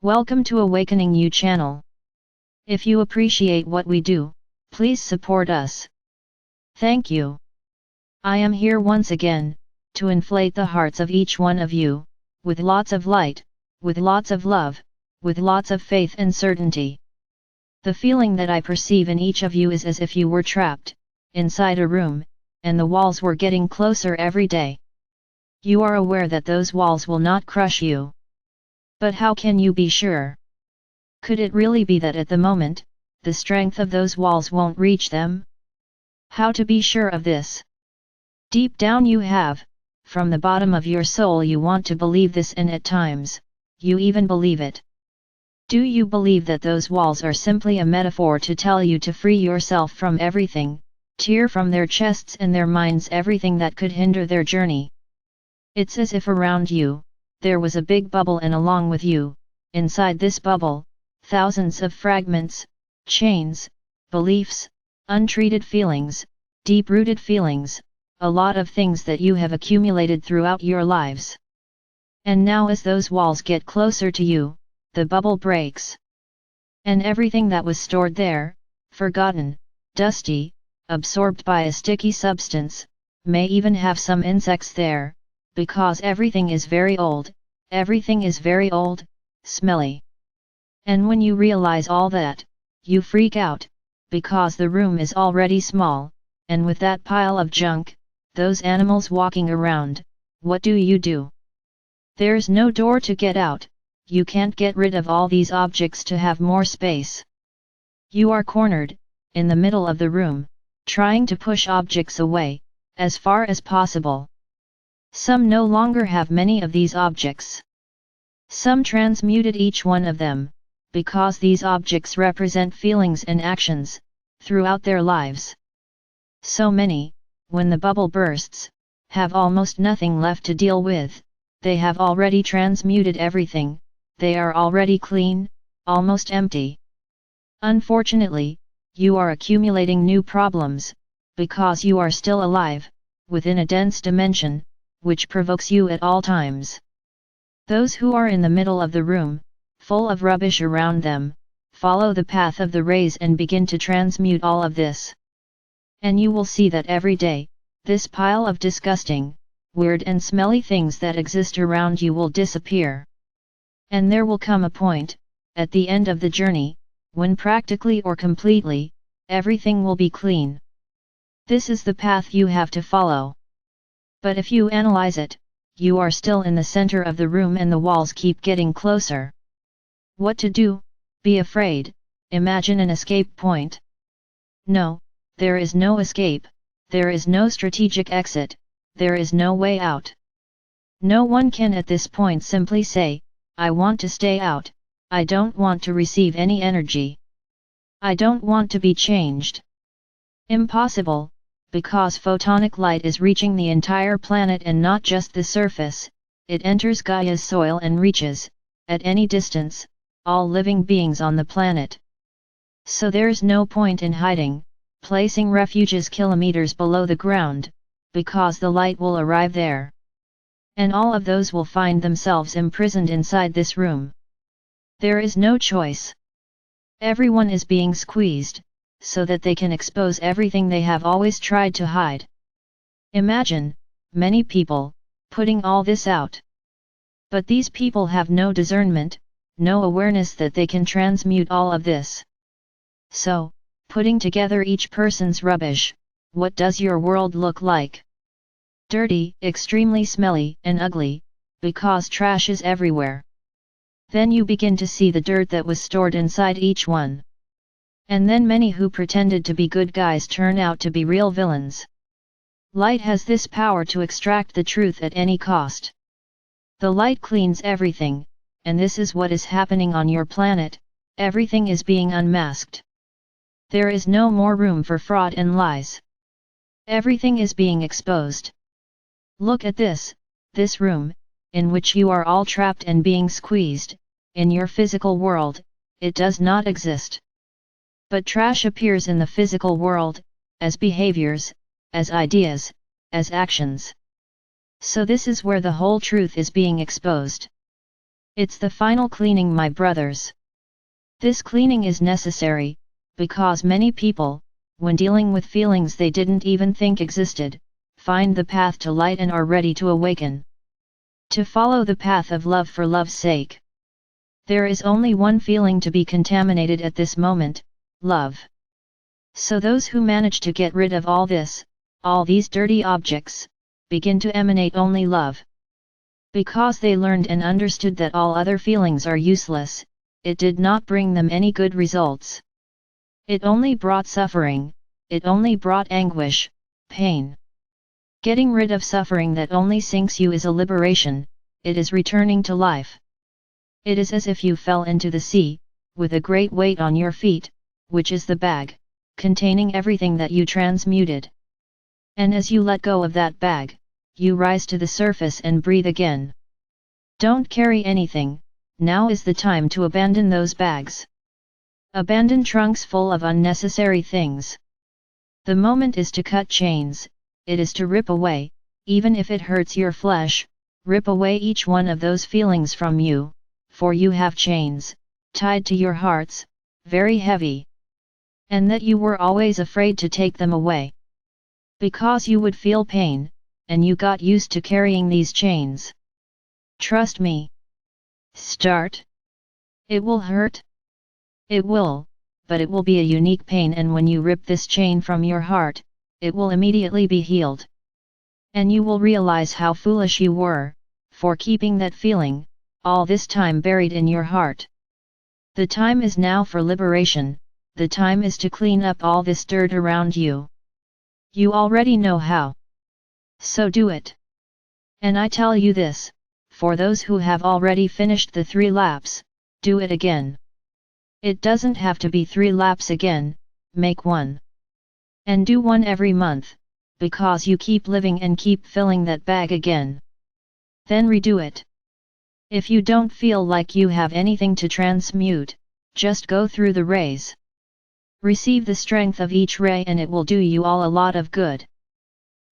Welcome to AwakeningYOU channel. If you appreciate what we do, please support us. Thank you. I am here once again, to inflate the hearts of each one of you, with lots of light, with lots of love, with lots of faith and certainty. The feeling that I perceive in each of you is as if you were trapped inside a room, and the walls were getting closer every day. You are aware that those walls will not crush you. But how can you be sure? Could it really be that at the moment, the strength of those walls won't reach them? How to be sure of this? Deep down you have, from the bottom of your soul you want to believe this, and at times, you even believe it. Do you believe that those walls are simply a metaphor to tell you to free yourself from everything, tear from their chests and their minds everything that could hinder their journey? It's as if around you, there was a big bubble, and along with you, inside this bubble, thousands of fragments, chains, beliefs, untreated feelings, deep-rooted feelings, a lot of things that you have accumulated throughout your lives. And now as those walls get closer to you, the bubble breaks. And everything that was stored there, forgotten, dusty, absorbed by a sticky substance, may even have some insects there, because everything is very old, smelly. And when you realize all that, you freak out, because the room is already small, and with that pile of junk, those animals walking around, what do? There's no door to get out, you can't get rid of all these objects to have more space. You are cornered, in the middle of the room, trying to push objects away, as far as possible. Some no longer have many of these objects. Some transmuted each one of them, because these objects represent feelings and actions, throughout their lives. So many, when the bubble bursts, have almost nothing left to deal with, they have already transmuted everything, they are already clean, almost empty. Unfortunately, you are accumulating new problems, because you are still alive, within a dense dimension, which provokes you at all times. Those who are in the middle of the room, full of rubbish around them, follow the path of the rays and begin to transmute all of this. And you will see that every day, this pile of disgusting, weird and smelly things that exist around you will disappear. And there will come a point, at the end of the journey, when practically or completely, everything will be clean. This is the path you have to follow. But if you analyze it, you are still in the center of the room and the walls keep getting closer. What to do? Be afraid, imagine an escape point. No, there is no escape, there is no strategic exit, there is no way out. No one can at this point simply say, I want to stay out, I don't want to receive any energy. I don't want to be changed. Impossible. Because photonic light is reaching the entire planet and not just the surface, it enters Gaia's soil and reaches, at any distance, all living beings on the planet. So there's no point in hiding, placing refuges kilometers below the ground, because the light will arrive there. And all of those will find themselves imprisoned inside this room. There is no choice. Everyone is being squeezed, so that they can expose everything they have always tried to hide. Imagine, many people, putting all this out. But these people have no discernment, no awareness that they can transmute all of this. So, putting together each person's rubbish, what does your world look like? Dirty, extremely smelly and ugly, because trash is everywhere. Then you begin to see the dirt that was stored inside each one. And then many who pretended to be good guys turn out to be real villains. Light has this power to extract the truth at any cost. The light cleans everything, and this is what is happening on your planet, everything is being unmasked. There is no more room for fraud and lies. Everything is being exposed. Look at this room, in which you are all trapped and being squeezed, in your physical world, it does not exist. But trash appears in the physical world, as behaviors, as ideas, as actions. So this is where the whole truth is being exposed. It's the final cleaning, my brothers. This cleaning is necessary, because many people, when dealing with feelings they didn't even think existed, find the path to light and are ready to awaken. To follow the path of love for love's sake. There is only one feeling to be contaminated at this moment, love. So those who manage to get rid of all this, all these dirty objects, begin to emanate only love. Because they learned and understood that all other feelings are useless, it did not bring them any good results. It only brought suffering, it only brought anguish, pain. Getting rid of suffering that only sinks you is a liberation, it is returning to life. It is as if you fell into the sea, with a great weight on your feet, which is the bag, containing everything that you transmuted. And as you let go of that bag, you rise to the surface and breathe again. Don't carry anything, now is the time to abandon those bags. Abandon trunks full of unnecessary things. The moment is to cut chains, it is to rip away, even if it hurts your flesh, rip away each one of those feelings from you, for you have chains, tied to your hearts, very heavy. And that you were always afraid to take them away. Because you would feel pain, and you got used to carrying these chains. Trust me. Start. It will hurt. It will, but it will be a unique pain, and when you rip this chain from your heart, it will immediately be healed. And you will realize how foolish you were, for keeping that feeling, all this time buried in your heart. The time is now for liberation, the time is to clean up all this dirt around you. You already know how. So do it. And I tell you this, for those who have already finished the 3 laps, do it again. It doesn't have to be 3 laps again, make 1. And do 1 every month, because you keep living and keep filling that bag again. Then redo it. If you don't feel like you have anything to transmute, just go through the rays. Receive the strength of each ray and it will do you all a lot of good.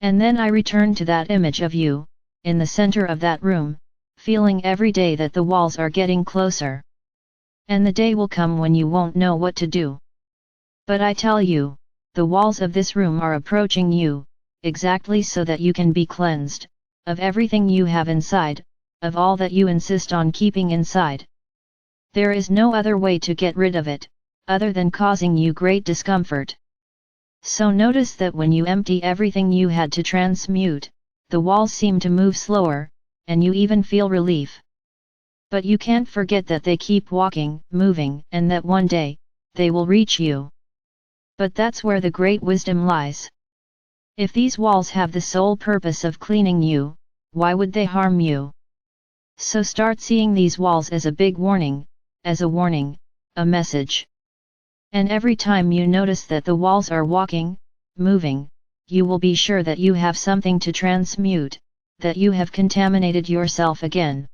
And then I return to that image of you, in the center of that room, feeling every day that the walls are getting closer. And the day will come when you won't know what to do. But I tell you, the walls of this room are approaching you, exactly so that you can be cleansed, of everything you have inside, of all that you insist on keeping inside. There is no other way to get rid of it, other than causing you great discomfort. So notice that when you empty everything you had to transmute, the walls seem to move slower, and you even feel relief. But you can't forget that they keep walking, moving, and that one day, they will reach you. But that's where the great wisdom lies. If these walls have the sole purpose of cleaning you, why would they harm you? So start seeing these walls as a big warning, as a warning, a message. And every time you notice that the walls are walking, moving, you will be sure that you have something to transmute, that you have contaminated yourself again.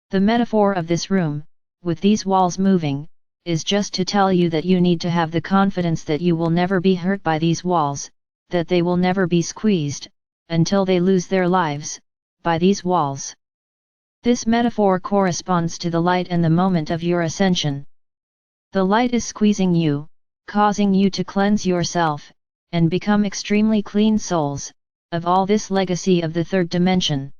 The metaphor of this room, with these walls moving, is just to tell you that you need to have the confidence that you will never be hurt by these walls, that they will never be squeezed, until they lose their lives, by these walls. This metaphor corresponds to the light and the moment of your ascension. The light is squeezing you, causing you to cleanse yourself, and become extremely clean souls, of all this legacy of the 3rd dimension.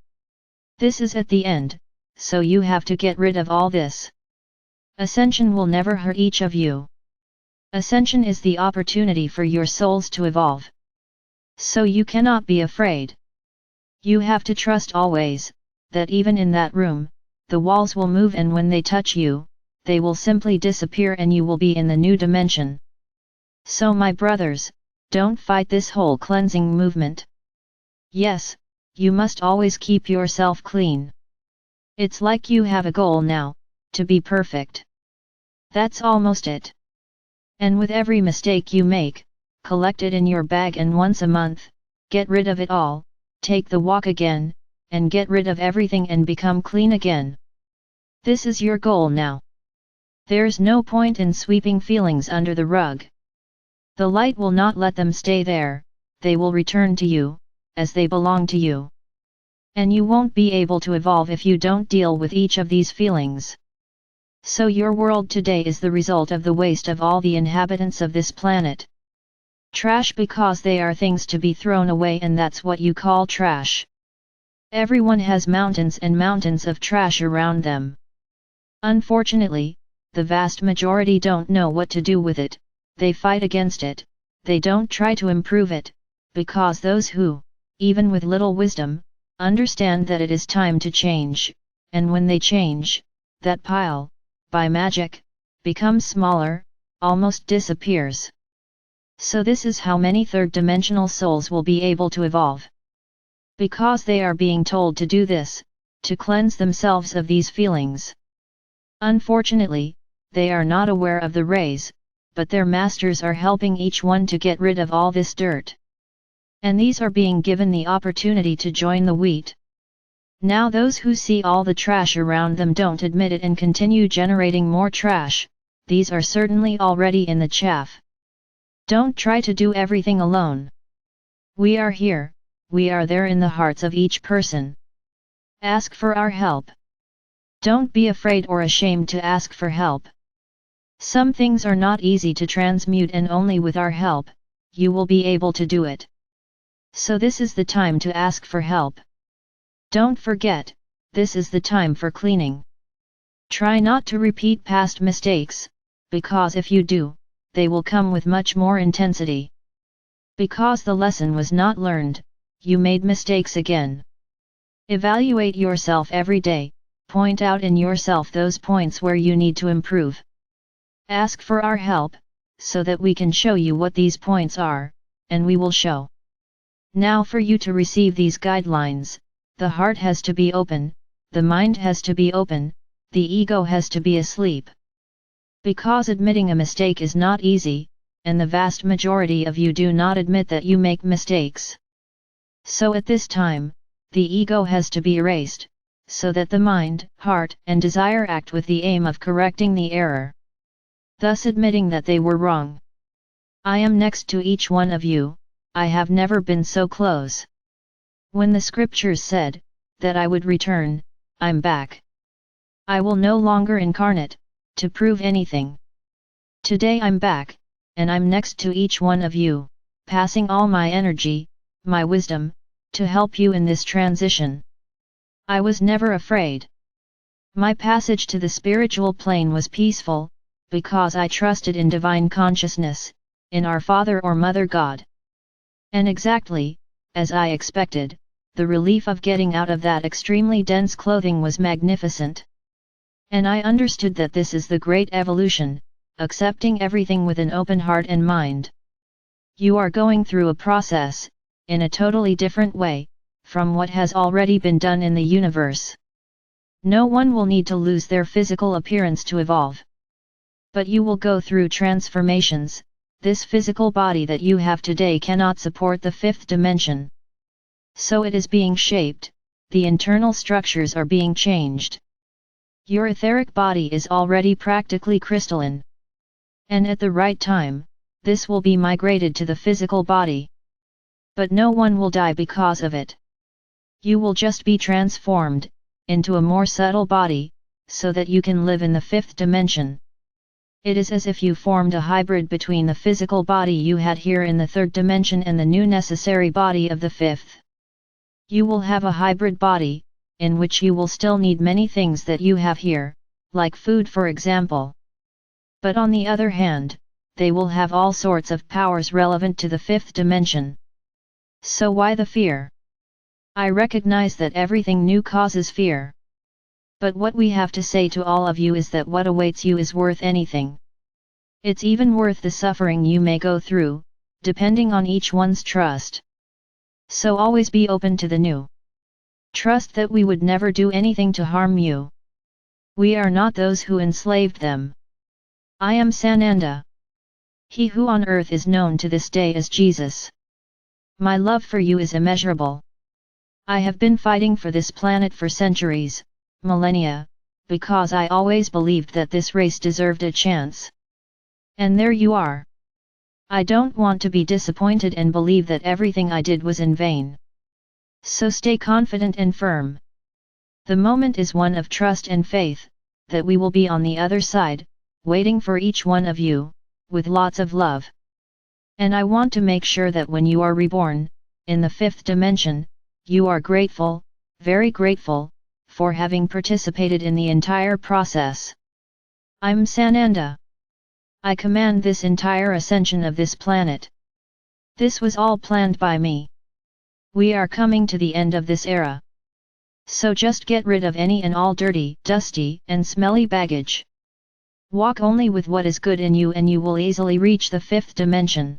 This is at the end, so you have to get rid of all this. Ascension will never hurt each of you. Ascension is the opportunity for your souls to evolve. So you cannot be afraid. You have to trust always, that even in that room, the walls will move, and when they touch you, they will simply disappear and you will be in the new dimension. So my brothers, don't fight this whole cleansing movement. Yes, you must always keep yourself clean. It's like you have a goal now, to be perfect. That's almost it. And with every mistake you make, collect it in your bag, and once a month, get rid of it all, take the walk again, and get rid of everything and become clean again. This is your goal now. There's no point in sweeping feelings under the rug. The light will not let them stay there, they will return to you, as they belong to you. And you won't be able to evolve if you don't deal with each of these feelings. So your world today is the result of the waste of all the inhabitants of this planet. Trash because they are things to be thrown away, and that's what you call trash. Everyone has mountains and mountains of trash around them. Unfortunately, the vast majority don't know what to do with it, they fight against it, they don't try to improve it, because those who, even with little wisdom, understand that it is time to change, and when they change, that pile, by magic, becomes smaller, almost disappears. So this is how many third-dimensional souls will be able to evolve. Because they are being told to do this, to cleanse themselves of these feelings. Unfortunately, they are not aware of the rays, but their masters are helping each one to get rid of all this dirt. And these are being given the opportunity to join the wheat. Now those who see all the trash around them don't admit it and continue generating more trash, these are certainly already in the chaff. Don't try to do everything alone. We are here, we are there in the hearts of each person. Ask for our help. Don't be afraid or ashamed to ask for help. Some things are not easy to transmute, and only with our help, you will be able to do it. So this is the time to ask for help. Don't forget, this is the time for cleaning. Try not to repeat past mistakes, because if you do, they will come with much more intensity. Because the lesson was not learned, you made mistakes again. Evaluate yourself every day, point out in yourself those points where you need to improve. Ask for our help, so that we can show you what these points are, and we will show. Now for you to receive these guidelines, the heart has to be open, the mind has to be open, the ego has to be asleep. Because admitting a mistake is not easy, and the vast majority of you do not admit that you make mistakes. So at this time, the ego has to be erased, so that the mind, heart, and desire act with the aim of correcting the error. Thus admitting that they were wrong. I am next to each one of you, I have never been so close. When the scriptures said, that I would return, I'm back. I will no longer incarnate, to prove anything. Today I'm back, and I'm next to each one of you, passing all my energy, my wisdom, to help you in this transition. I was never afraid. My passage to the spiritual plane was peaceful, because I trusted in divine consciousness, in our Father or Mother God. And exactly, as I expected, the relief of getting out of that extremely dense clothing was magnificent. And I understood that this is the great evolution, accepting everything with an open heart and mind. You are going through a process, in a totally different way, from what has already been done in the universe. No one will need to lose their physical appearance to evolve. But you will go through transformations. This physical body that you have today cannot support the fifth dimension. So it is being shaped, the internal structures are being changed. Your etheric body is already practically crystalline. And at the right time, this will be migrated to the physical body. But no one will die because of it. You will just be transformed, into a more subtle body, so that you can live in the fifth dimension. It is as if you formed a hybrid between the physical body you had here in the third dimension and the new necessary body of the fifth. You will have a hybrid body, in which you will still need many things that you have here, like food for example. But on the other hand, they will have all sorts of powers relevant to the fifth dimension. So why the fear? I recognize that everything new causes fear. But what we have to say to all of you is that what awaits you is worth anything. It's even worth the suffering you may go through, depending on each one's trust. So always be open to the new. Trust that we would never do anything to harm you. We are not those who enslaved them. I am Sananda. He who on earth is known to this day as Jesus. My love for you is immeasurable. I have been fighting for this planet for centuries, millennia, because I always believed that this race deserved a chance. And there you are. I don't want to be disappointed and believe that everything I did was in vain. So stay confident and firm. The moment is one of trust and faith, that we will be on the other side, waiting for each one of you, with lots of love. And I want to make sure that when you are reborn, in the fifth dimension, you are grateful, very grateful, for having participated in the entire process. I'm Sananda. I command this entire ascension of this planet. This was all planned by me. We are coming to the end of this era. So just get rid of any and all dirty, dusty, and smelly baggage. Walk only with what is good in you and you will easily reach the fifth dimension.